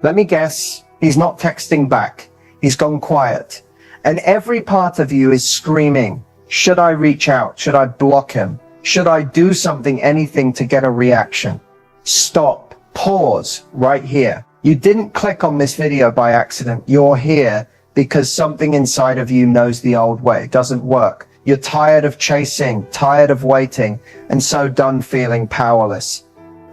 Let me guess, he's not texting back. He's gone quiet. And every part of you is screaming, should I reach out? Should I block him? Should I do something, anything to get a reaction? Stop. Pause right here. You didn't click on this video by accident. You're here because something inside of you knows the old way. It doesn't work. You're tired of chasing, tired of waiting, and so done feeling powerless.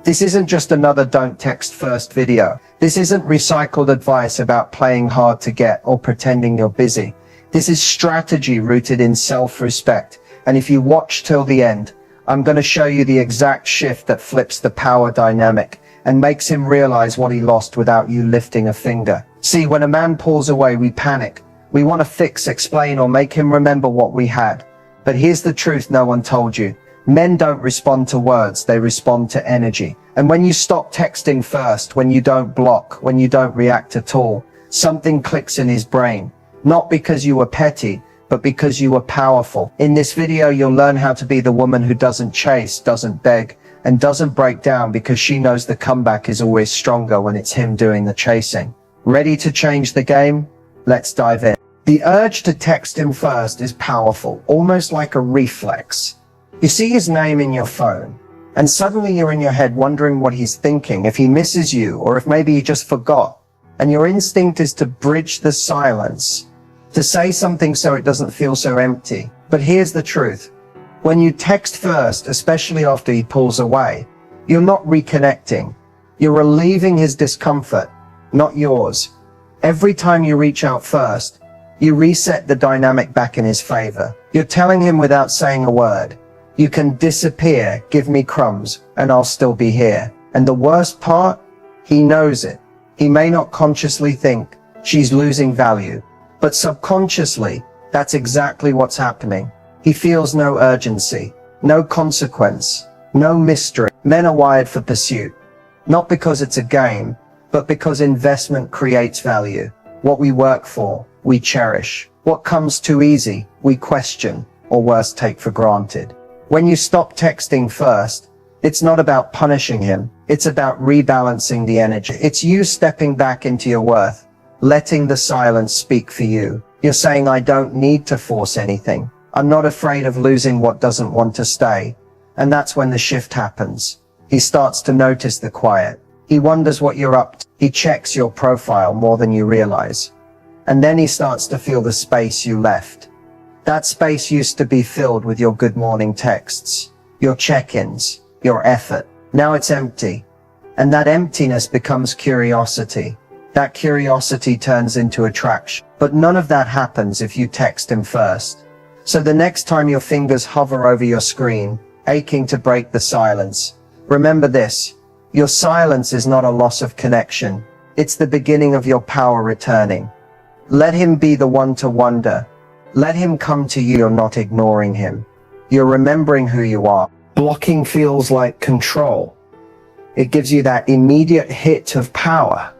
This isn't just another don't text first video. This isn't recycled advice about playing hard to get or pretending you're busy. This is strategy rooted in self-respect. And if you watch till the end, I'm going to show you the exact shift that flips the power dynamic and makes him realize what he lost without you lifting a finger. See, when a man pulls away, we panic. We want to fix, explain, or make him remember what we had. But here's the truth no one told you. Men don't respond to words, they respond to energy. And when you stop texting first, when you don't block, when you don't react at all, something clicks in his brain. Not because you were petty, but because you were powerful. In this video, you'll learn how to be the woman who doesn't chase, doesn't beg, and doesn't break down because she knows the comeback is always stronger when it's him doing the chasing. Ready to change the game? Let's dive in. The urge to text him first is powerful, almost like a reflex. You see his name in your phone, and suddenly you're in your head wondering what he's thinking, if he misses you, or if maybe he just forgot. And your instinct is to bridge the silence, to say something so it doesn't feel so empty. But here's the truth. When you text first, especially after he pulls away, you're not reconnecting. You're relieving his discomfort, not yours. Every time you reach out first, you reset the dynamic back in his favor. You're telling him without saying a word, you can disappear, give me crumbs, and I'll still be here. And the worst part, he knows it. He may not consciously think she's losing value, but subconsciously, that's exactly what's happening. He feels no urgency, no consequence, no mystery. Men are wired for pursuit, not because it's a game, but because investment creates value. What we work for, we cherish. What comes too easy, we question, or worse, take for granted. When you stop texting first, it's not about punishing him. It's about rebalancing the energy. It's you stepping back into your worth, letting the silence speak for you. You're saying, I don't need to force anything. I'm not afraid of losing what doesn't want to stay. And that's when the shift happens. He starts to notice the quiet. He wonders what you're up to. He checks your profile more than you realize. And then he starts to feel the space you left. That space used to be filled with your good morning texts, your check-ins, your effort. Now it's empty. And that emptiness becomes curiosity. That curiosity turns into attraction. But none of that happens if you text him first. So the next time your fingers hover over your screen, aching to break the silence, remember this. Your silence is not a loss of connection. It's the beginning of your power returning. Let him be the one to wonder. Let him come to you. You're not ignoring him. You're remembering who you are. Blocking feels like control. It gives you that immediate hit of power,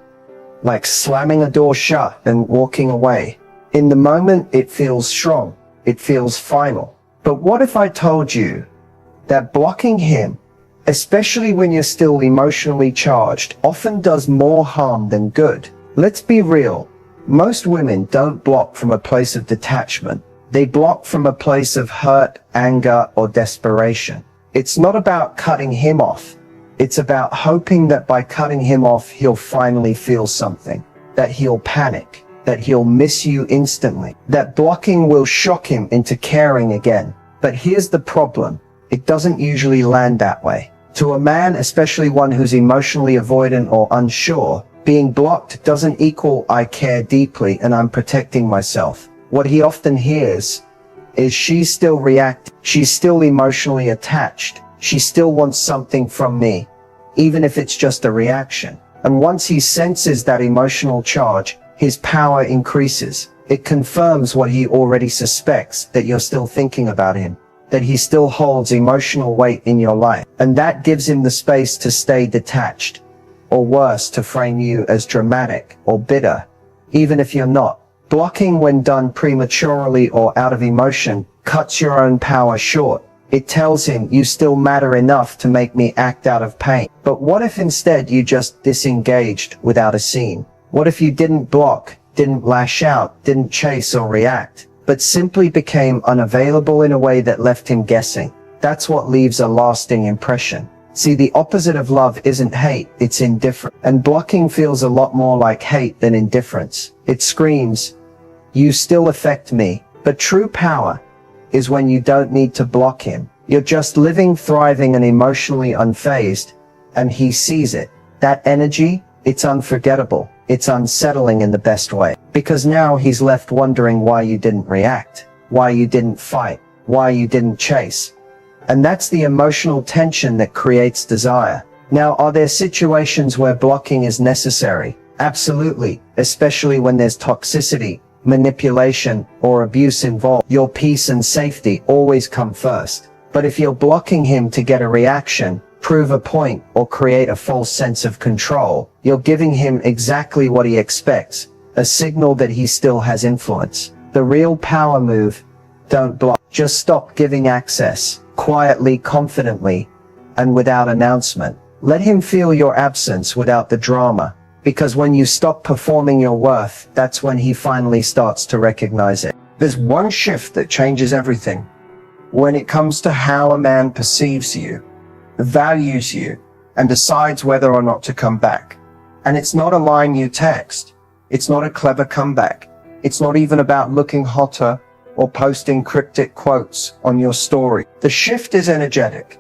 like slamming a door shut and walking away. In the moment, it feels strong. It feels final. But what if I told you that blocking him, especially when you're still emotionally charged, often does more harm than good? Let's be real. Most women don't block from a place of detachment. They block from a place of hurt, anger, or desperation. It's not about cutting him off. It's about hoping that by cutting him off, he'll finally feel something, that he'll panic, that he'll miss you instantly, that blocking will shock him into caring again. But here's the problem. It doesn't usually land that way. To a man, especially one who's emotionally avoidant or unsure, being blocked doesn't equal I care deeply and I'm protecting myself. What he often hears is she's still reacting. She's still emotionally attached. She still wants something from me, even if it's just a reaction. And once he senses that emotional charge, his power increases. It confirms what he already suspects, that you're still thinking about him, that he still holds emotional weight in your life. And that gives him the space to stay detached, or worse, to frame you as dramatic or bitter, even if you're not. Blocking when done prematurely or out of emotion cuts your own power short. It tells him you still matter enough to make me act out of pain. But what if instead you just disengaged without a scene? What if you didn't block, didn't lash out, didn't chase or react, but simply became unavailable in a way that left him guessing? That's what leaves a lasting impression. See, the opposite of love isn't hate, it's indifference. And blocking feels a lot more like hate than indifference. It screams, you still affect me. But true power is when you don't need to block him. You're just living, thriving, and emotionally unfazed, and he sees it. That energy, it's unforgettable. It's unsettling in the best way. Because now he's left wondering why you didn't react, why you didn't fight, why you didn't chase. And that's the emotional tension that creates desire. Now, are there situations where blocking is necessary? Absolutely, especially when there's toxicity, manipulation, or abuse involved. Your peace and safety always come first. But if you're blocking him to get a reaction, prove a point, or create a false sense of control, you're giving him exactly what he expects, a signal that he still has influence. The real power move, don't block. Just stop giving access, quietly, confidently, and without announcement. Let him feel your absence without the drama. Because when you stop performing your worth, that's when he finally starts to recognize it. There's one shift that changes everything. When it comes to how a man perceives you, values you, and decides whether or not to come back. And it's not a line you text. It's not a clever comeback. It's not even about looking hotter or posting cryptic quotes on your story. The shift is energetic,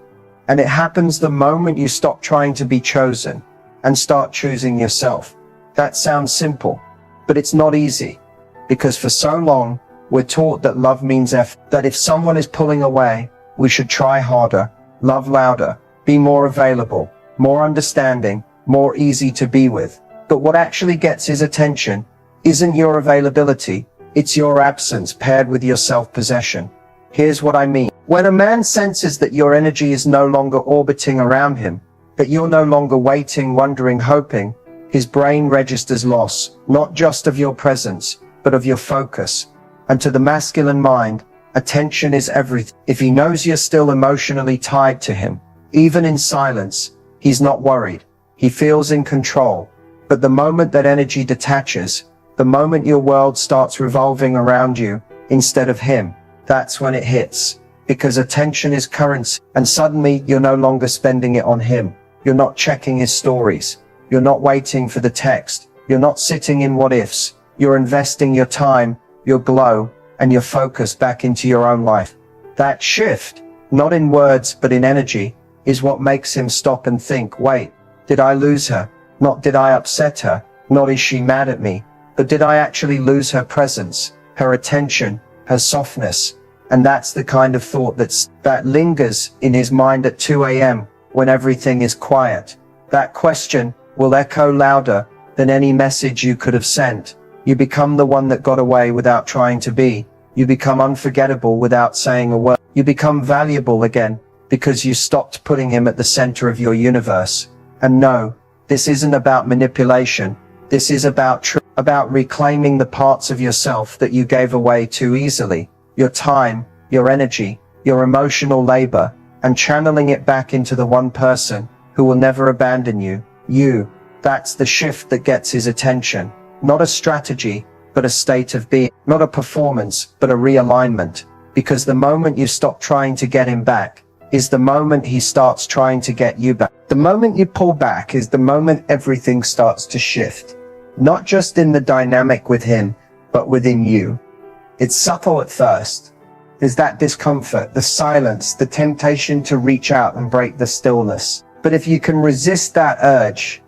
and it happens the moment you stop trying to be chosen and start choosing yourself. That sounds simple, but it's not easy, because for so long, we're taught that love means effort, that if someone is pulling away, we should try harder, love louder, be more available, more understanding, more easy to be with. But what actually gets his attention isn't your availability, it's your absence paired with your self-possession. Here's what I mean. When a man senses that your energy is no longer orbiting around him, that you're no longer waiting, wondering, hoping, his brain registers loss, not just of your presence, but of your focus. And to the masculine mind, attention is everything. If he knows you're still emotionally tied to him, even in silence, he's not worried. He feels in control. But the moment that energy detaches, the moment your world starts revolving around you instead of him, that's when it hits. Because attention is currency, and suddenly you're no longer spending it on him. You're not checking his stories. You're not waiting for the text. You're not sitting in what ifs. You're investing your time, your glow, and your focus back into your own life. That shift, not in words but in energy, is what makes him stop and think, wait, did I lose her? Not did I upset her? Not is she mad at me? But did I actually lose her presence, her attention, her softness? And that's the kind of thought that lingers in his mind at 2 a.m. when everything is quiet. That question will echo louder than any message you could have sent. You become the one that got away without trying to be. You become unforgettable without saying a word. You become valuable again because you stopped putting him at the center of your universe. And no, this isn't about manipulation. This is about truth, about reclaiming the parts of yourself that you gave away too easily. Your time, your energy, your emotional labor, and channeling it back into the one person who will never abandon you. You. That's the shift that gets his attention. Not a strategy, but a state of being. Not a performance, but a realignment. Because the moment you stop trying to get him back is the moment he starts trying to get you back. The moment you pull back is the moment everything starts to shift. Not just in the dynamic with him, but within you. It's subtle at first. There's that discomfort, the silence, the temptation to reach out and break the stillness. But if you can resist that urge,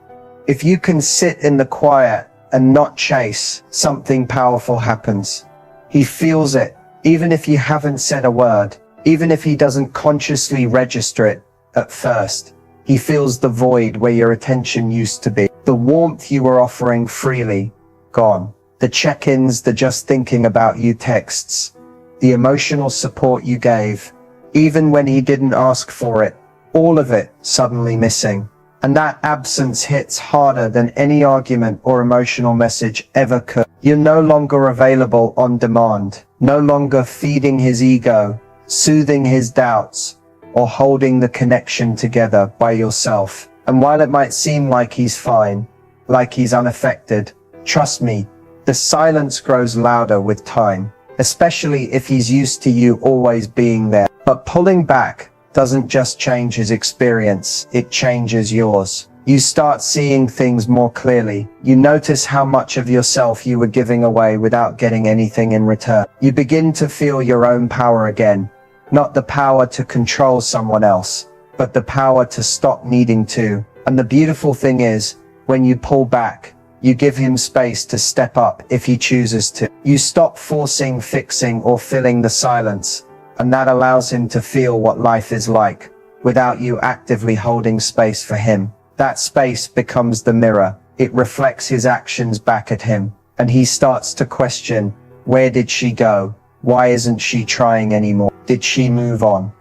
if you can sit in the quiet and not chase, something powerful happens. He feels it, even if you haven't said a word, even if he doesn't consciously register it at first. He feels the void where your attention used to be. The warmth you were offering freely, gone. The check-ins, the just thinking about you texts, the emotional support you gave, even when he didn't ask for it, all of it suddenly missing. And that absence hits harder than any argument or emotional message ever could. You're no longer available on demand, no longer feeding his ego, soothing his doubts, or holding the connection together by yourself. And while it might seem like he's fine, like he's unaffected, trust me, the silence grows louder with time, especially if he's used to you always being there. But pulling back doesn't just change his experience, it changes yours. You start seeing things more clearly. You notice how much of yourself you were giving away without getting anything in return. You begin to feel your own power again, not the power to control someone else, but the power to stop needing to. And the beautiful thing is, when you pull back, you give him space to step up if he chooses to. You stop forcing, fixing, or filling the silence, and that allows him to feel what life is like, without you actively holding space for him. That space becomes the mirror. It reflects his actions back at him, and he starts to question, where did she go? Why isn't she trying anymore? Did she move on?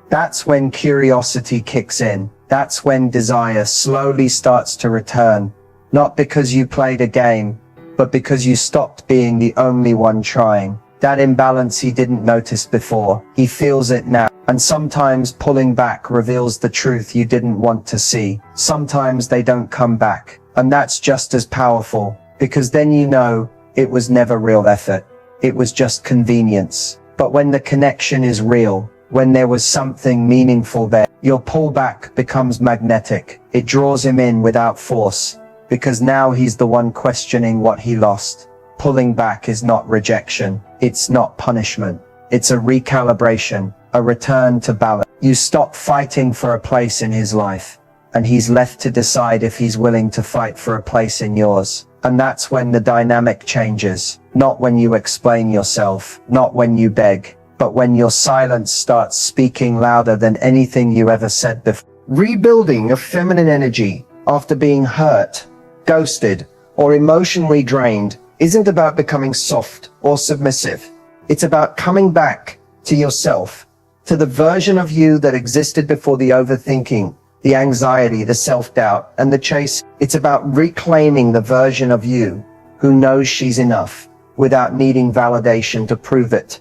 That's when curiosity kicks in. That's when desire slowly starts to return. Not because you played a game, but because you stopped being the only one trying. That imbalance he didn't notice before, he feels it now. And sometimes pulling back reveals the truth you didn't want to see. Sometimes they don't come back. And that's just as powerful, because then you know it was never real effort. It was just convenience. But when the connection is real, when there was something meaningful there, your pullback becomes magnetic. It draws him in without force, because now he's the one questioning what he lost. Pulling back is not rejection. It's not punishment. It's a recalibration, a return to balance. You stop fighting for a place in his life, and he's left to decide if he's willing to fight for a place in yours. And that's when the dynamic changes. Not when you explain yourself, not when you beg, but when your silence starts speaking louder than anything you ever said before. Rebuilding your feminine energy after being hurt, ghosted, or emotionally drained isn't about becoming soft or submissive. It's about coming back to yourself, to the version of you that existed before the overthinking, the anxiety, the self-doubt, and the chase. It's about reclaiming the version of you who knows she's enough without needing validation to prove it.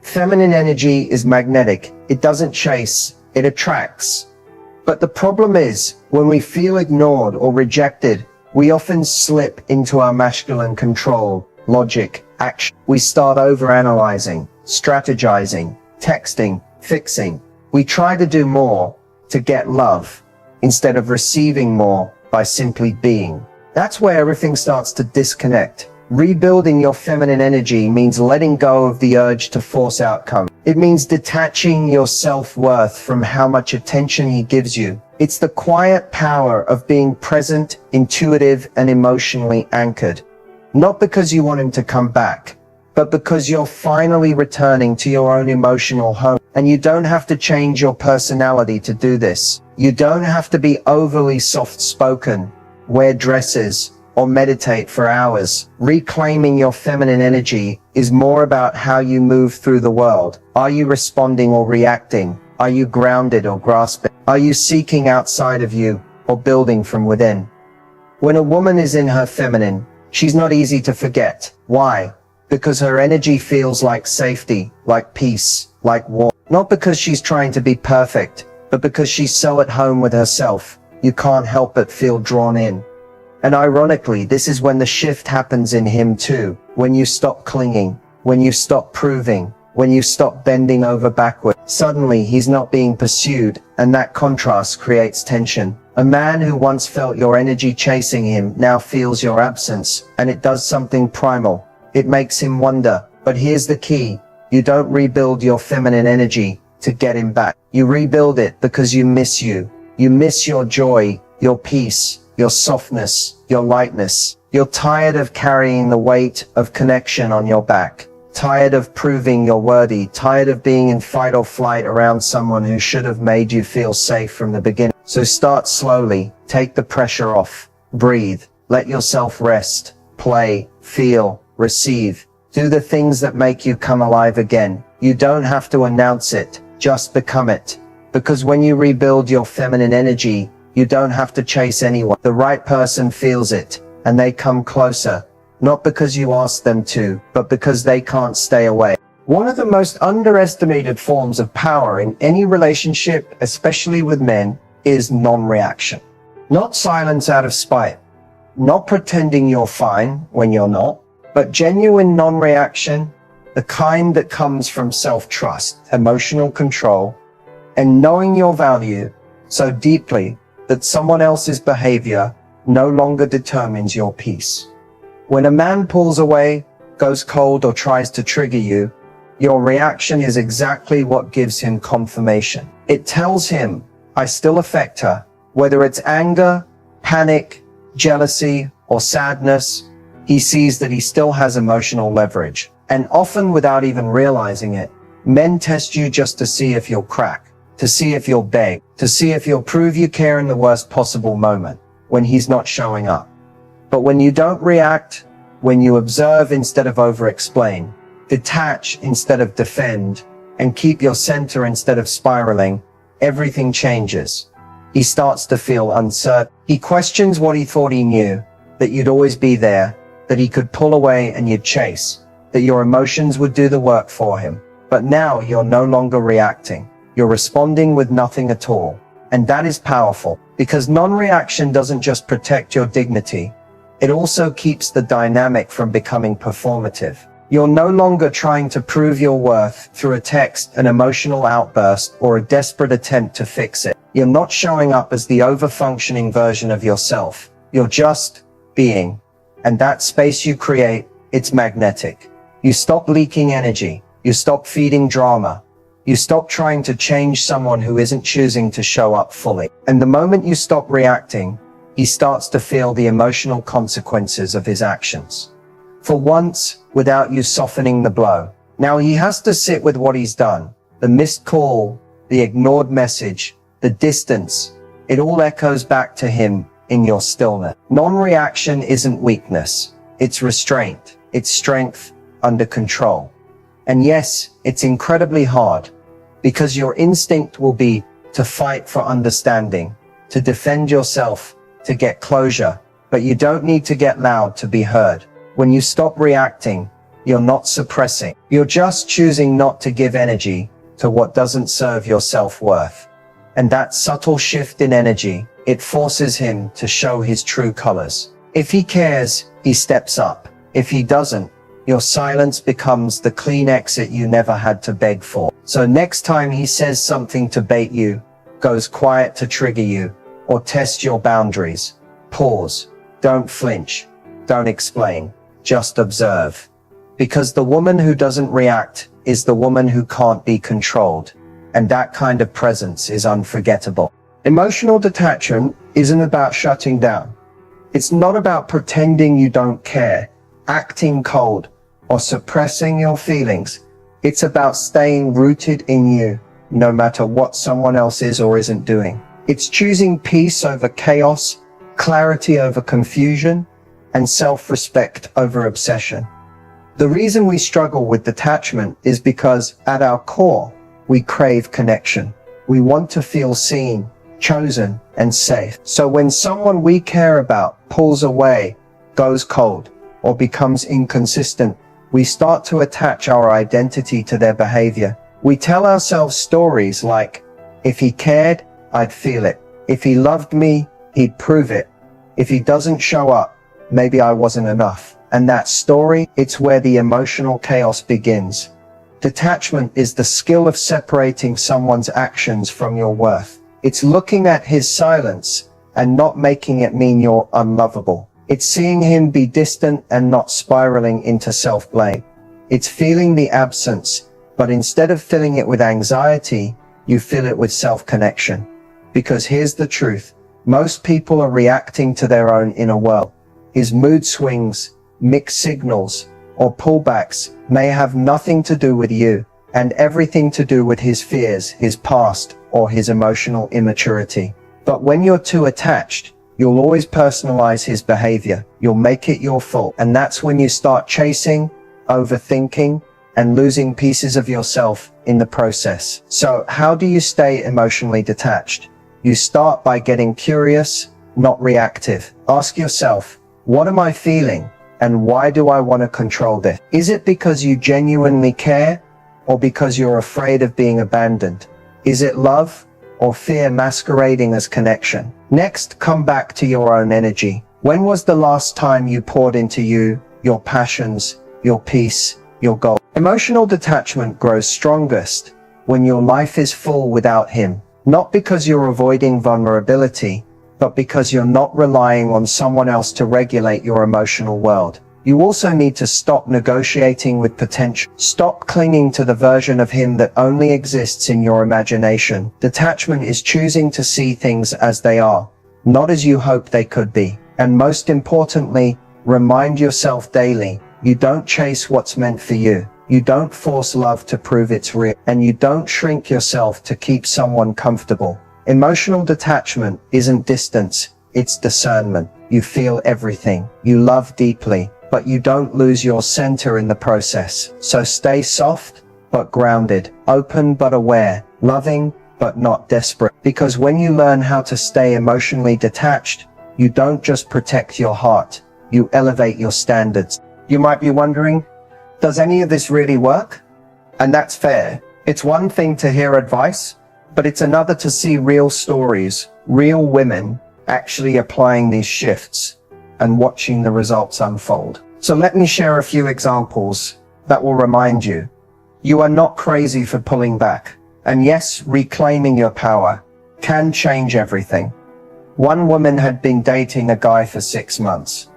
Feminine energy is magnetic. It doesn't chase, it attracts. But the problem is, when we feel ignored or rejected, we often slip into our masculine control, logic, action. We start overanalyzing, strategizing, texting, fixing. We try to do more to get love instead of receiving more by simply being. That's where everything starts to disconnect. Rebuilding your feminine energy means letting go of the urge to force outcome. It means detaching your self-worth from how much attention he gives you. It's the quiet power of being present, intuitive, and emotionally anchored. Not because you want him to come back, but because you're finally returning to your own emotional home. And you don't have to change your personality to do this. You don't have to be overly soft-spoken, wear dresses, or meditate for hours. Reclaiming your feminine energy is more about how you move through the world. Are you responding or reacting? Are you grounded or grasping? Are you seeking outside of you or building from within? When a woman is in her feminine, she's not easy to forget. Why? Because her energy feels like safety, like peace, like warmth. Not because she's trying to be perfect, but because she's so at home with herself, you can't help but feel drawn in. And ironically, this is when the shift happens in him too. When you stop clinging, when you stop proving, when you stop bending over backward, suddenly he's not being pursued, and that contrast creates tension. A man who once felt your energy chasing him now feels your absence, and it does something primal. It makes him wonder. But here's the key. You don't rebuild your feminine energy to get him back. You rebuild it because you miss you. You miss your joy, your peace, your softness, your lightness. You're tired of carrying the weight of connection on your back. Tired of proving you're worthy. Tired of being in fight or flight around someone who should have made you feel safe from the beginning. So start slowly. Take the pressure off. Breathe. Let yourself rest. Play. Feel. Receive. Do the things that make you come alive again. You don't have to announce it. Just become it. Because when you rebuild your feminine energy, you don't have to chase anyone. The right person feels it, and they come closer. Not because you ask them to, but because they can't stay away. One of the most underestimated forms of power in any relationship, especially with men, is non-reaction. Not silence out of spite, not pretending you're fine when you're not, but genuine non-reaction, the kind that comes from self-trust, emotional control, and knowing your value so deeply that someone else's behavior no longer determines your peace. When a man pulls away, goes cold, or tries to trigger you, your reaction is exactly what gives him confirmation. It tells him, I still affect her. Whether it's anger, panic, jealousy, or sadness, he sees that he still has emotional leverage. And often without even realizing it, men test you just to see if you'll crack, to see if you'll beg, to see if you'll prove you care in the worst possible moment, when he's not showing up. But when you don't react, when you observe instead of over-explain, detach instead of defend, and keep your center instead of spiraling, everything changes. He starts to feel uncertain. He questions what he thought he knew, that you'd always be there, that he could pull away and you'd chase, that your emotions would do the work for him. But now you're no longer reacting. You're responding with nothing at all. And that is powerful, because non-reaction doesn't just protect your dignity, it also keeps the dynamic from becoming performative. You're no longer trying to prove your worth through a text, an emotional outburst, or a desperate attempt to fix it. You're not showing up as the over-functioning version of yourself. You're just being. And that space you create, it's magnetic. You stop leaking energy. You stop feeding drama. You stop trying to change someone who isn't choosing to show up fully. And the moment you stop reacting, he starts to feel the emotional consequences of his actions. For once, without you softening the blow. Now he has to sit with what he's done. The missed call, the ignored message, the distance, it all echoes back to him in your stillness. Non-reaction isn't weakness. It's restraint. It's strength under control. And yes, it's incredibly hard, because your instinct will be to fight for understanding, to defend yourself, to get closure. But you don't need to get loud to be heard. When you stop reacting, you're not suppressing. You're just choosing not to give energy to what doesn't serve your self-worth. And that subtle shift in energy, it forces him to show his true colors. If he cares, he steps up. If he doesn't, your silence becomes the clean exit you never had to beg for. So next time he says something to bait you, goes quiet to trigger you, or test your boundaries, pause. Don't flinch. Don't explain. Just observe. Because the woman who doesn't react is the woman who can't be controlled. And that kind of presence is unforgettable. Emotional detachment isn't about shutting down. It's not about pretending you don't care, acting cold, or suppressing your feelings. It's about staying rooted in you, no matter what someone else is or isn't doing. It's choosing peace over chaos, clarity over confusion, and self-respect over obsession. The reason we struggle with detachment is because, at our core, we crave connection. We want to feel seen, chosen, and safe. So when someone we care about pulls away, goes cold, or becomes inconsistent, we start to attach our identity to their behavior. We tell ourselves stories like, if he cared, I'd feel it. If he loved me, he'd prove it. If he doesn't show up, maybe I wasn't enough. And that story, it's where the emotional chaos begins. Detachment is the skill of separating someone's actions from your worth. It's looking at his silence and not making it mean you're unlovable. It's seeing him be distant and not spiraling into self-blame. It's feeling the absence, but instead of filling it with anxiety, you fill it with self-connection. Because here's the truth. Most people are reacting to their own inner world. His mood swings, mixed signals, or pullbacks may have nothing to do with you, and everything to do with his fears, his past, or his emotional immaturity. But when you're too attached, you'll always personalize his behavior. You'll make it your fault. And that's when you start chasing, overthinking, and losing pieces of yourself in the process. So how do you stay emotionally detached? You start by getting curious, not reactive. Ask yourself, what am I feeling? And why do I want to control this? Is it because you genuinely care? or because you're afraid of being abandoned? Is it love or fear masquerading as connection? Next, come back to your own energy. When was the last time you poured into you, your passions, your peace, your goal? Emotional detachment grows strongest when your life is full without him, not because you're avoiding vulnerability, but because you're not relying on someone else to regulate your emotional world. You also need to stop negotiating with potential. Stop clinging to the version of him that only exists in your imagination. Detachment is choosing to see things as they are, not as you hope they could be. And most importantly, remind yourself daily, you don't chase what's meant for you. You don't force love to prove it's real. And you don't shrink yourself to keep someone comfortable. Emotional detachment isn't distance, it's discernment. You feel everything. You love deeply, but you don't lose your center in the process. So stay soft, but grounded, open but aware, loving but not desperate. Because when you learn how to stay emotionally detached, you don't just protect your heart, you elevate your standards. You might be wondering, does any of this really work? And that's fair. It's one thing to hear advice, but it's another to see real stories, real women actually applying these shifts and watching the results unfold. So let me share a few examples that will remind you, you are not crazy for pulling back. And yes, reclaiming your power can change everything. One woman had been dating a guy for 6 months.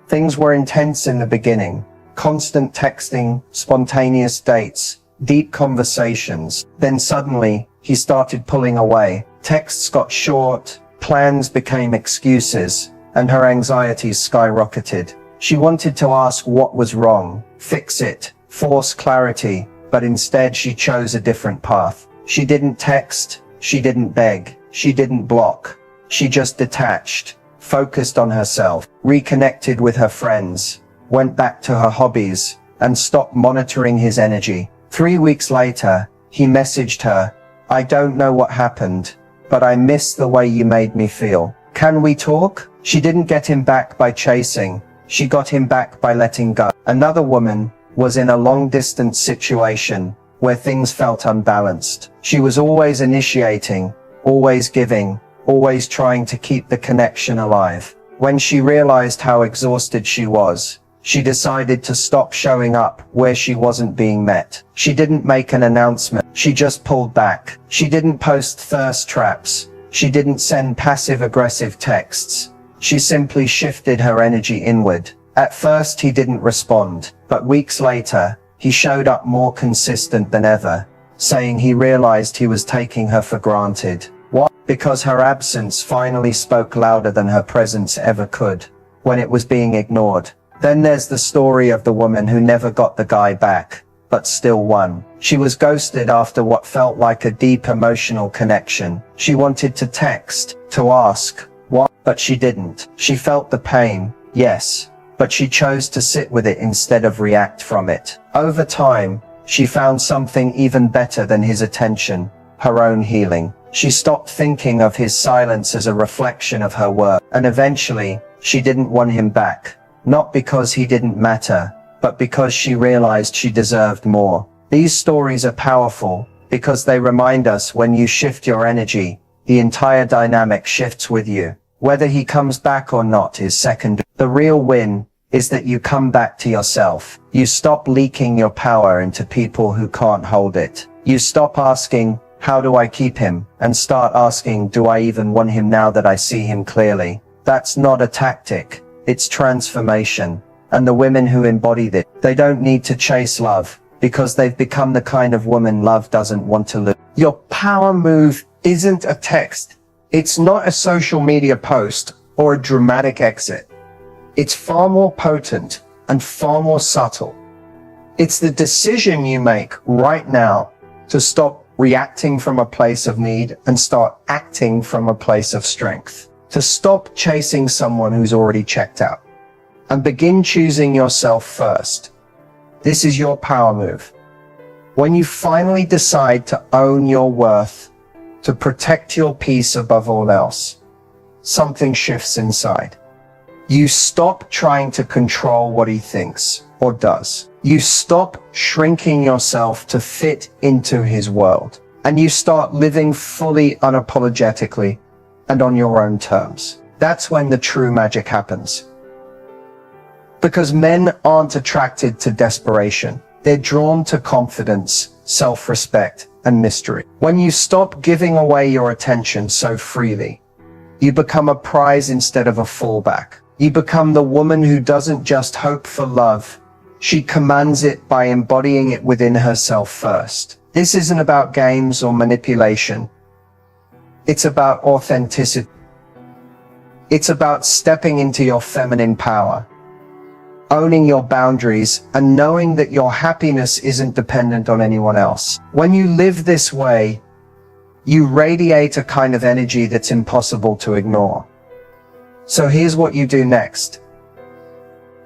Things were intense in the beginning. Constant texting, spontaneous dates, deep conversations. Then suddenly, he started pulling away. Texts got short, plans became excuses, and her anxieties skyrocketed. She wanted to ask what was wrong, fix it, force clarity, but instead she chose a different path. She didn't text, she didn't beg, she didn't block. She just detached, focused on herself, reconnected with her friends, went back to her hobbies, and stopped monitoring his energy. 3 weeks later, he messaged her, "I don't know what happened, but I miss the way you made me feel. Can we talk?" She didn't get him back by chasing. She got him back by letting go. Another woman was in a long-distance situation where things felt unbalanced. She was always initiating, always giving, always trying to keep the connection alive. When she realized how exhausted she was, she decided to stop showing up where she wasn't being met. She didn't make an announcement. She just pulled back. She didn't post thirst traps. She didn't send passive-aggressive texts. She simply shifted her energy inward. At first he didn't respond, but weeks later, he showed up more consistent than ever, saying he realized he was taking her for granted. Why? Because her absence finally spoke louder than her presence ever could, when it was being ignored. Then there's the story of the woman who never got the guy back, but still won. She was ghosted after what felt like a deep emotional connection. She wanted to text, to ask why, but she didn't. She felt the pain, yes, but she chose to sit with it instead of react from it. Over time, she found something even better than his attention, her own healing. She stopped thinking of his silence as a reflection of her worth, and eventually, she didn't want him back. Not because he didn't matter, but because she realized she deserved more. These stories are powerful because they remind us when you shift your energy, the entire dynamic shifts with you. Whether he comes back or not is secondary. The real win is that you come back to yourself. You stop leaking your power into people who can't hold it. You stop asking, how do I keep him? And start asking, do I even want him now that I see him clearly? That's not a tactic. It's transformation. And the women who embody this, they don't need to chase love because they've become the kind of woman love doesn't want to lose. Your power move isn't a text. It's not a social media post or a dramatic exit. It's far more potent and far more subtle. It's the decision you make right now to stop reacting from a place of need and start acting from a place of strength. To stop chasing someone who's already checked out and begin choosing yourself first. This is your power move. When you finally decide to own your worth, to protect your peace above all else, something shifts inside. You stop trying to control what he thinks or does. You stop shrinking yourself to fit into his world, and you start living fully unapologetically and on your own terms. That's when the true magic happens. Because men aren't attracted to desperation. They're drawn to confidence, self-respect, and mystery. When you stop giving away your attention so freely, you become a prize instead of a fallback. You become the woman who doesn't just hope for love. She commands it by embodying it within herself first. This isn't about games or manipulation. It's about authenticity. It's about stepping into your feminine power, owning your boundaries, and knowing that your happiness isn't dependent on anyone else. When you live this way, you radiate a kind of energy that's impossible to ignore. So here's what you do next.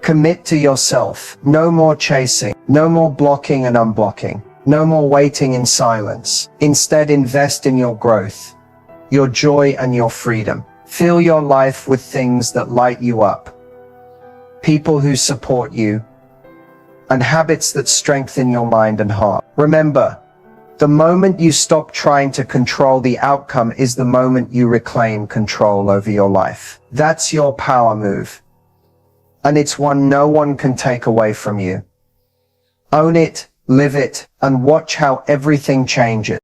Commit to yourself. No more chasing. No more blocking and unblocking. No more waiting in silence. Instead, invest in your growth, your joy, and your freedom. Fill your life with things that light you up, people who support you, and habits that strengthen your mind and heart. Remember, the moment you stop trying to control the outcome is the moment you reclaim control over your life. That's your power move. And it's one no one can take away from you. Own it, live it, and watch how everything changes.